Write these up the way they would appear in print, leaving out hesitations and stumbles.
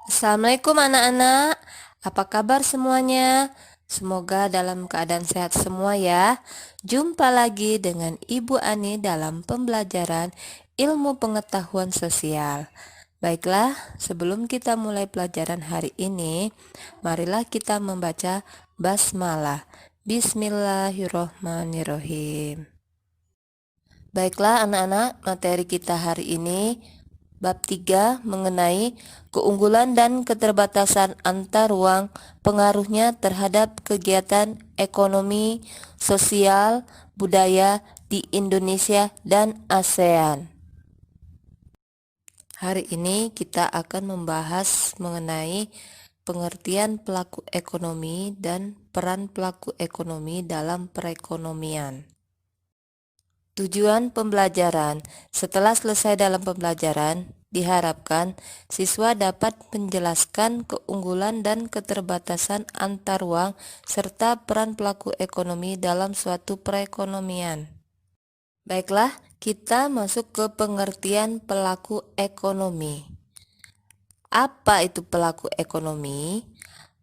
Assalamualaikum anak-anak, apa kabar semuanya? Semoga dalam keadaan sehat semua ya. Jumpa lagi dengan Ibu Ani dalam pembelajaran ilmu pengetahuan sosial. Baiklah, sebelum kita mulai pelajaran hari ini, marilah kita membaca basmalah. Bismillahirrohmanirrohim. Baiklah anak-anak, materi kita hari ini bab 3 mengenai keunggulan dan keterbatasan antar ruang pengaruhnya terhadap kegiatan ekonomi, sosial, budaya di Indonesia dan ASEAN. Hari ini kita akan membahas mengenai pengertian pelaku ekonomi dan peran pelaku ekonomi dalam perekonomian. Tujuan pembelajaran. Setelah selesai dalam pembelajaran, diharapkan siswa dapat menjelaskan keunggulan dan keterbatasan antar ruang serta peran pelaku ekonomi dalam suatu perekonomian. Baiklah, kita masuk ke pengertian pelaku ekonomi. Apa itu pelaku ekonomi?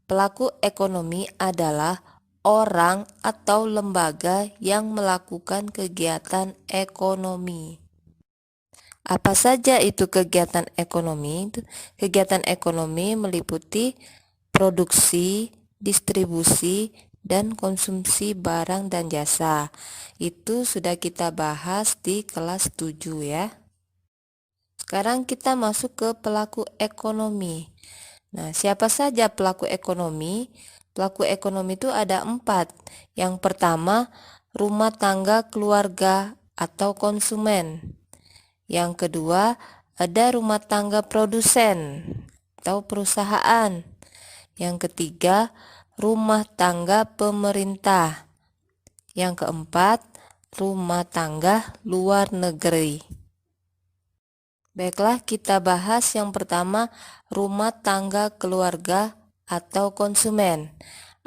Pelaku ekonomi adalah orang atau lembaga yang melakukan kegiatan ekonomi. Apa saja itu kegiatan ekonomi? Kegiatan ekonomi meliputi produksi, distribusi, dan konsumsi barang dan jasa. Itu sudah kita bahas di kelas 7 ya. Sekarang kita masuk ke pelaku ekonomi. Nah, siapa saja pelaku ekonomi? Pelaku ekonomi itu ada 4. Yang pertama, rumah tangga keluarga atau konsumen. Yang kedua, ada rumah tangga produsen atau perusahaan. Yang ketiga, rumah tangga pemerintah. Yang keempat, rumah tangga luar negeri. Baiklah, kita bahas yang pertama, rumah tangga keluarga atau konsumen.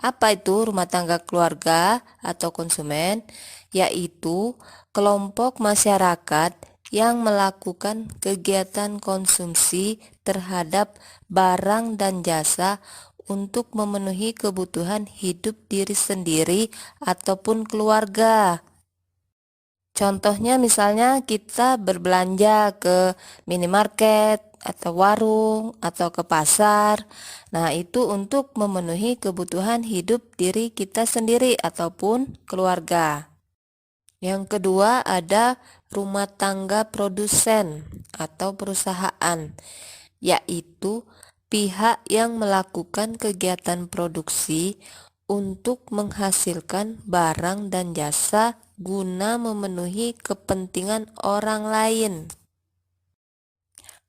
Apa itu rumah tangga keluarga atau konsumen? Yaitu kelompok masyarakat yang melakukan kegiatan konsumsi terhadap barang dan jasa untuk memenuhi kebutuhan hidup diri sendiri ataupun keluarga. Contohnya misalnya kita berbelanja ke minimarket atau warung atau ke pasar. Nah, itu untuk memenuhi kebutuhan hidup diri kita sendiri ataupun keluarga. Yang kedua ada rumah tangga produsen atau perusahaan, yaitu pihak yang melakukan kegiatan produksi untuk menghasilkan barang dan jasa guna memenuhi kepentingan orang lain.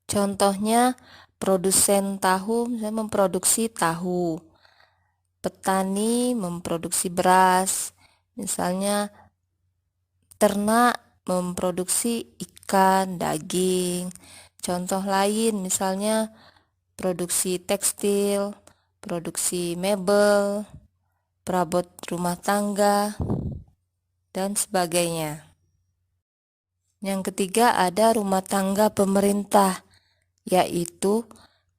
Contohnya, produsen tahu misalnya memproduksi tahu, petani memproduksi beras, misalnya ternak memproduksi ikan, daging. Contoh lain misalnya produksi tekstil, produksi mebel, perabot rumah tangga, dan sebagainya. Yang ketiga ada rumah tangga pemerintah, yaitu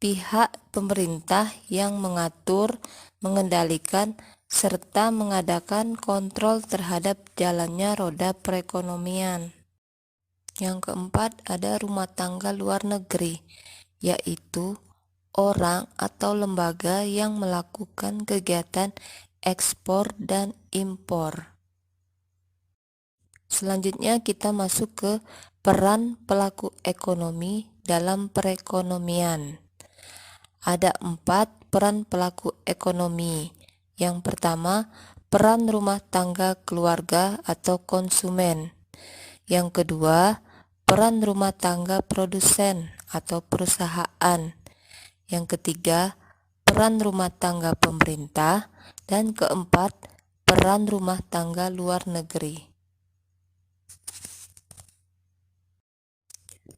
pihak pemerintah yang mengatur, mengendalikan, serta mengadakan kontrol terhadap jalannya roda perekonomian. Yang keempat ada rumah tangga luar negeri, yaitu orang atau lembaga yang melakukan kegiatan ekspor dan impor. Selanjutnya kita masuk ke peran pelaku ekonomi dalam perekonomian. Ada 4 peran pelaku ekonomi. Yang pertama, peran rumah tangga keluarga atau konsumen. Yang kedua, peran rumah tangga produsen atau perusahaan. Yang ketiga, peran rumah tangga pemerintah. Dan keempat, peran rumah tangga luar negeri.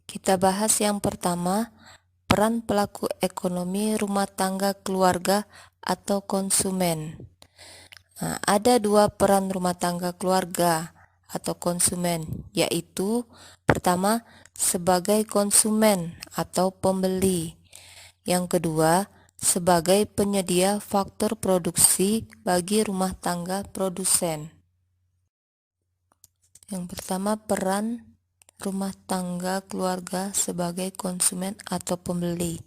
Kita bahas yang pertama, peran pelaku ekonomi rumah tangga keluarga atau konsumen. Nah, ada 2 peran rumah tangga keluarga atau konsumen, yaitu pertama sebagai konsumen atau pembeli. Yang kedua, sebagai penyedia faktor produksi bagi rumah tangga produsen. Yang pertama, peran rumah tangga keluarga sebagai konsumen atau pembeli,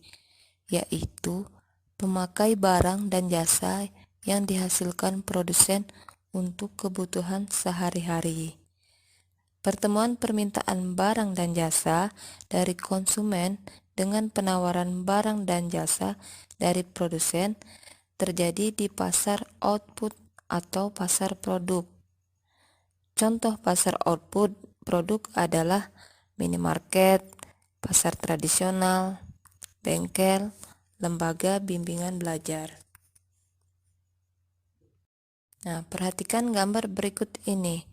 yaitu pemakai barang dan jasa yang dihasilkan produsen untuk kebutuhan sehari-hari. Pertemuan permintaan barang dan jasa dari konsumen dengan penawaran barang dan jasa dari produsen terjadi di pasar output atau pasar produk. Contoh pasar output produk adalah minimarket, pasar tradisional, bengkel, lembaga bimbingan belajar. Nah, perhatikan gambar berikut ini.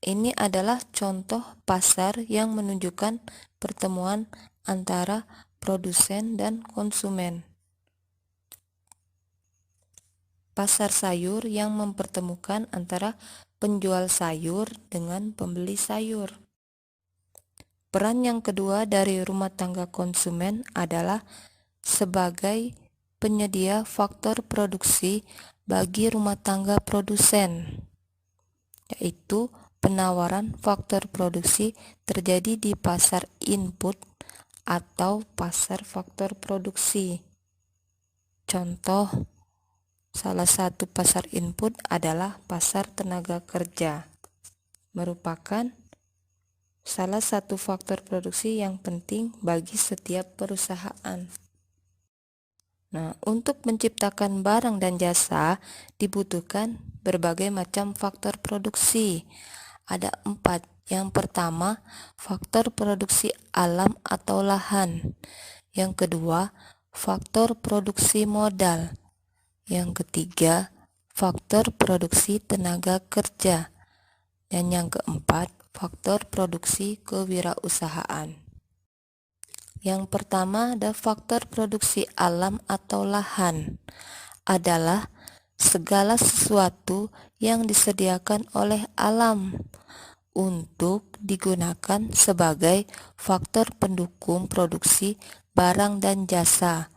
Ini adalah contoh pasar yang menunjukkan pertemuan antara produsen dan konsumen. Pasar sayur yang mempertemukan antara penjual sayur dengan pembeli sayur. Peran yang kedua dari rumah tangga konsumen adalah sebagai penyedia faktor produksi bagi rumah tangga produsen, yaitu penawaran faktor produksi terjadi di pasar input atau pasar faktor produksi. Contoh, salah satu pasar input adalah pasar tenaga kerja, merupakan salah satu faktor produksi yang penting bagi setiap perusahaan. Nah, untuk menciptakan barang dan jasa dibutuhkan berbagai macam faktor produksi. Ada 4. Yang pertama, faktor produksi alam atau lahan. Yang kedua, faktor produksi modal. Yang ketiga, faktor produksi tenaga kerja. Dan yang keempat, faktor produksi kewirausahaan. Yang pertama ada faktor produksi alam atau lahan. Adalah segala sesuatu yang disediakan oleh alam untuk digunakan sebagai faktor pendukung produksi barang dan jasa.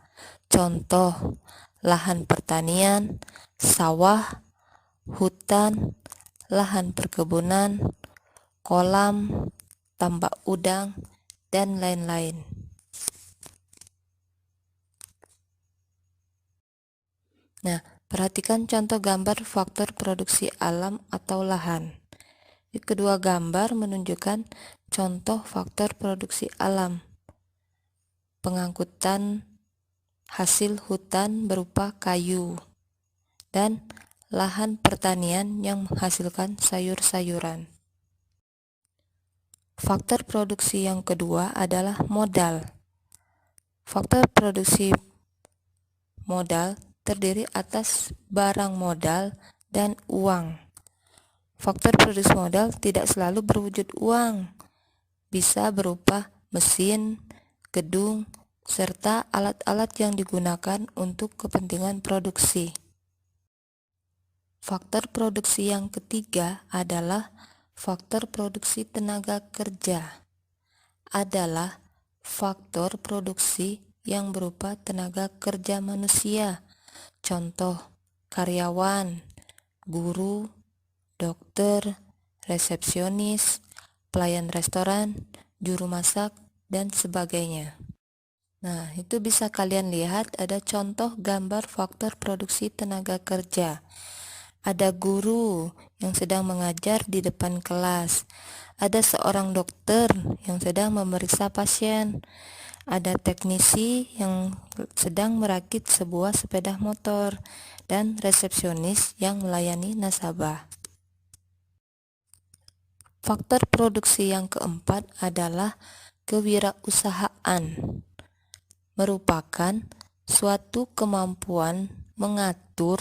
Contoh, lahan pertanian, sawah, hutan, lahan perkebunan, kolam, tambak udang, dan lain-lain. Nah, perhatikan contoh gambar faktor produksi alam atau lahan. Kedua gambar menunjukkan contoh faktor produksi alam. Pengangkutan hasil hutan berupa kayu dan lahan pertanian yang menghasilkan sayur-sayuran. Faktor produksi yang kedua adalah modal. Faktor produksi modal terdiri atas barang modal dan uang. Faktor produksi modal tidak selalu berwujud uang, bisa berupa mesin, gedung, serta alat-alat yang digunakan untuk kepentingan produksi. Faktor produksi yang ketiga adalah faktor produksi tenaga kerja. Adalah faktor produksi yang berupa tenaga kerja manusia. Contoh, karyawan, guru, dokter, resepsionis, pelayan restoran, juru masak, dan sebagainya. Nah, itu bisa kalian lihat ada contoh gambar faktor produksi tenaga kerja. Ada guru yang sedang mengajar di depan kelas. Ada seorang dokter yang sedang memeriksa pasien. Ada teknisi yang sedang merakit sebuah sepeda motor dan resepsionis yang melayani nasabah. Faktor produksi yang keempat adalah kewirausahaan. Merupakan suatu kemampuan mengatur,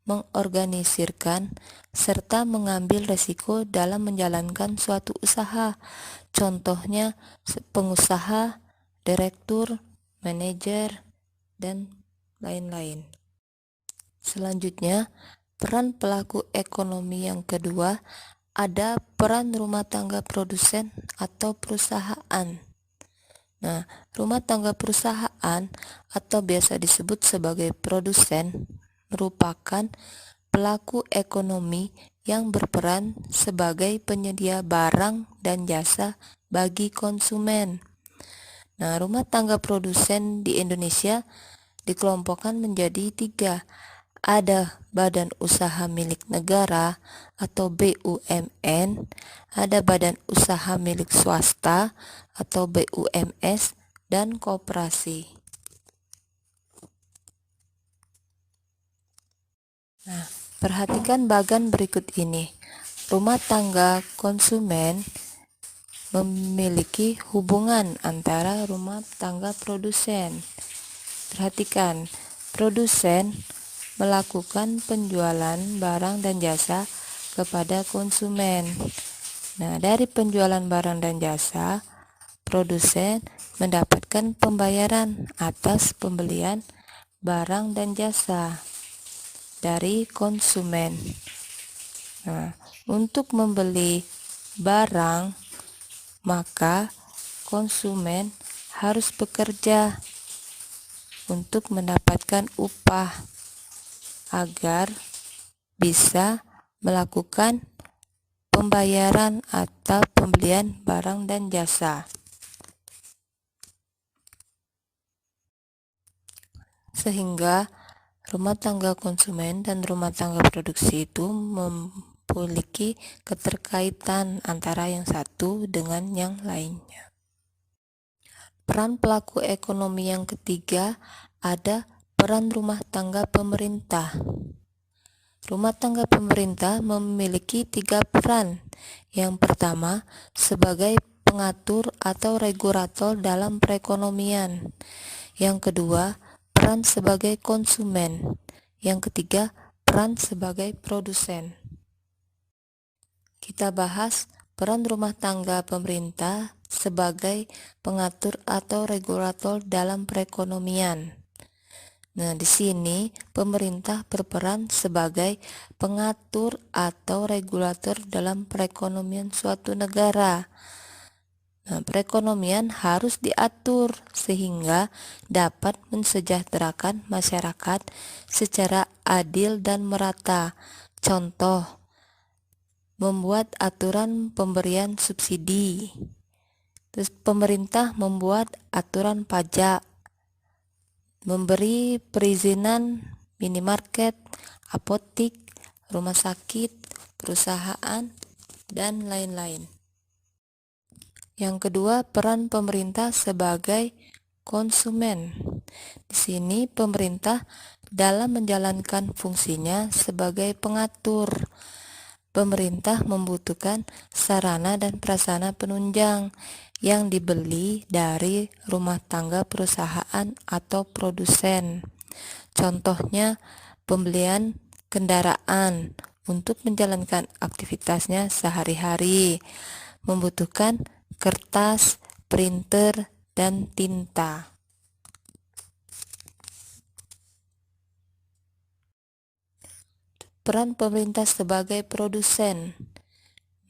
mengorganisirkan, serta mengambil resiko dalam menjalankan suatu usaha. Contohnya pengusaha, direktur, manajer, dan lain-lain. Selanjutnya, peran pelaku ekonomi yang kedua ada peran rumah tangga produsen atau perusahaan. Nah, rumah tangga perusahaan atau biasa disebut sebagai produsen merupakan pelaku ekonomi yang berperan sebagai penyedia barang dan jasa bagi konsumen. Nah, rumah tangga produsen di Indonesia dikelompokkan menjadi tiga. Ada badan usaha milik negara atau BUMN, ada badan usaha milik swasta atau BUMS, dan koperasi. Nah, perhatikan bagan berikut ini. Rumah tangga konsumen memiliki hubungan antara rumah tangga produsen. Perhatikan, produsen melakukan penjualan barang dan jasa kepada konsumen. Nah, dari penjualan barang dan jasa, produsen mendapatkan pembayaran atas pembelian barang dan jasa dari konsumen. Nah, untuk membeli barang, maka konsumen harus bekerja untuk mendapatkan upah agar bisa melakukan pembayaran atau pembelian barang dan jasa. Sehingga rumah tangga konsumen dan rumah tangga produksi itu memiliki keterkaitan antara yang satu dengan yang lainnya. Peran pelaku ekonomi yang ketiga ada peran rumah tangga pemerintah. Rumah tangga pemerintah memiliki tiga peran. Yang pertama, sebagai pengatur atau regulator dalam perekonomian. Yang kedua, peran sebagai konsumen. Yang ketiga, peran sebagai produsen. Kita bahas peran rumah tangga pemerintah sebagai pengatur atau regulator dalam perekonomian. Nah, di sini pemerintah berperan sebagai pengatur atau regulator dalam perekonomian suatu negara. Nah, perekonomian harus diatur sehingga dapat mensejahterakan masyarakat secara adil dan merata. Contoh, membuat aturan pemberian subsidi. Terus pemerintah membuat aturan pajak, memberi perizinan minimarket, apotik, rumah sakit, perusahaan, dan lain-lain. Yang kedua, peran pemerintah sebagai konsumen. Di sini pemerintah dalam menjalankan fungsinya sebagai pengatur. Pemerintah membutuhkan sarana dan prasarana penunjang yang dibeli dari rumah tangga perusahaan atau produsen. Contohnya, pembelian kendaraan untuk menjalankan aktivitasnya sehari-hari, membutuhkan kertas, printer, dan tinta. Peran pemerintah sebagai produsen.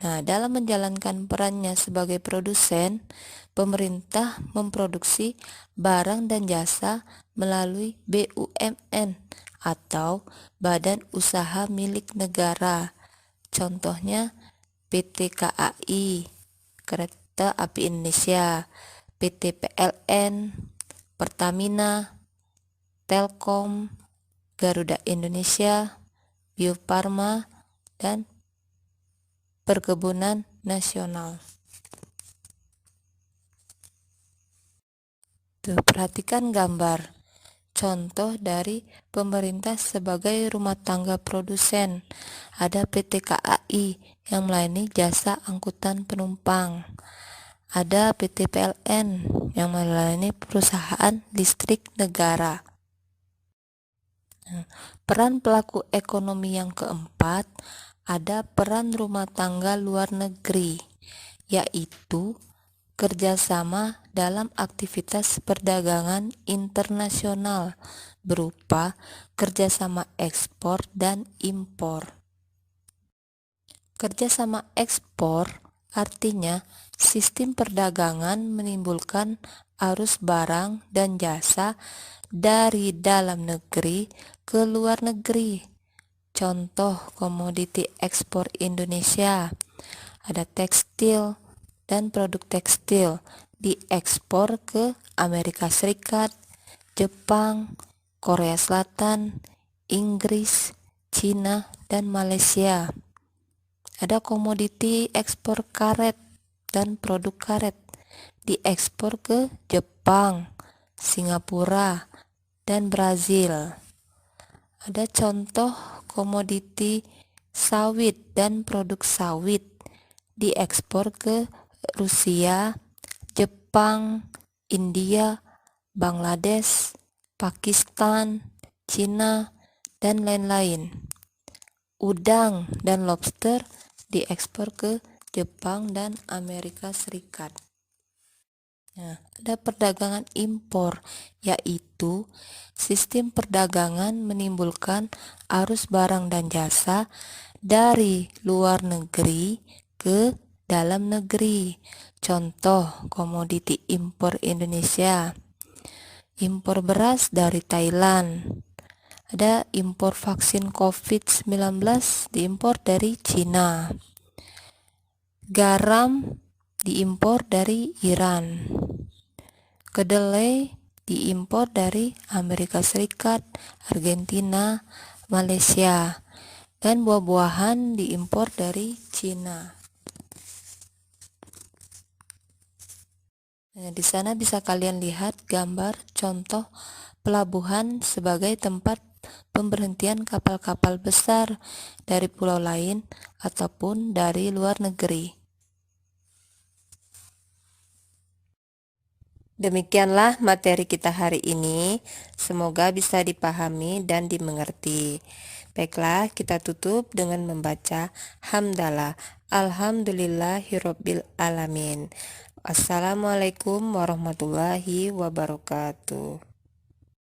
Nah, dalam menjalankan perannya sebagai produsen, pemerintah memproduksi barang dan jasa melalui BUMN atau Badan Usaha Milik Negara. Contohnya PT KAI, Kereta Api Indonesia, PT PLN, Pertamina, Telkom, Garuda Indonesia, Bio Farma, dan Perkebunan Nasional. Tuh, perhatikan gambar. Contoh dari pemerintah sebagai rumah tangga produsen. Ada PT KAI yang melayani jasa angkutan penumpang. Ada PT PLN yang melayani perusahaan listrik negara. Peran pelaku ekonomi yang keempat, ada peran rumah tangga luar negeri, yaitu kerjasama dalam aktivitas perdagangan internasional berupa kerjasama ekspor dan impor. Kerjasama ekspor Artinya, sistem perdagangan menimbulkan arus barang dan jasa dari dalam negeri ke luar negeri. Contoh komoditi ekspor Indonesia, ada tekstil dan produk tekstil diekspor ke Amerika Serikat, Jepang, Korea Selatan, Inggris, Cina, dan Malaysia. Ada komoditi ekspor karet dan produk karet diekspor ke Jepang, Singapura, dan Brazil. Ada contoh komoditi sawit dan produk sawit diekspor ke Rusia, Jepang, India, Bangladesh, Pakistan, Cina, dan lain-lain. Udang dan lobster diekspor ke Jepang dan Amerika Serikat. Nah, ada perdagangan impor, yaitu sistem perdagangan menimbulkan arus barang dan jasa dari luar negeri ke dalam negeri. Contoh komoditi impor Indonesia, impor beras dari Thailand. Ada impor vaksin COVID-19 diimpor dari Cina. Garam diimpor dari Iran. Kedelai diimpor dari Amerika Serikat, Argentina, Malaysia. Dan buah-buahan diimpor dari Cina. Nah, di sana bisa kalian lihat gambar contoh pelabuhan sebagai tempat pemberhentian kapal-kapal besar dari pulau lain ataupun dari luar negeri. Demikianlah materi kita hari ini. Semoga bisa dipahami dan dimengerti. Baiklah, kita tutup dengan membaca hamdalah. Alhamdulillahirabbil alamin. Assalamualaikum warahmatullahi wabarakatuh.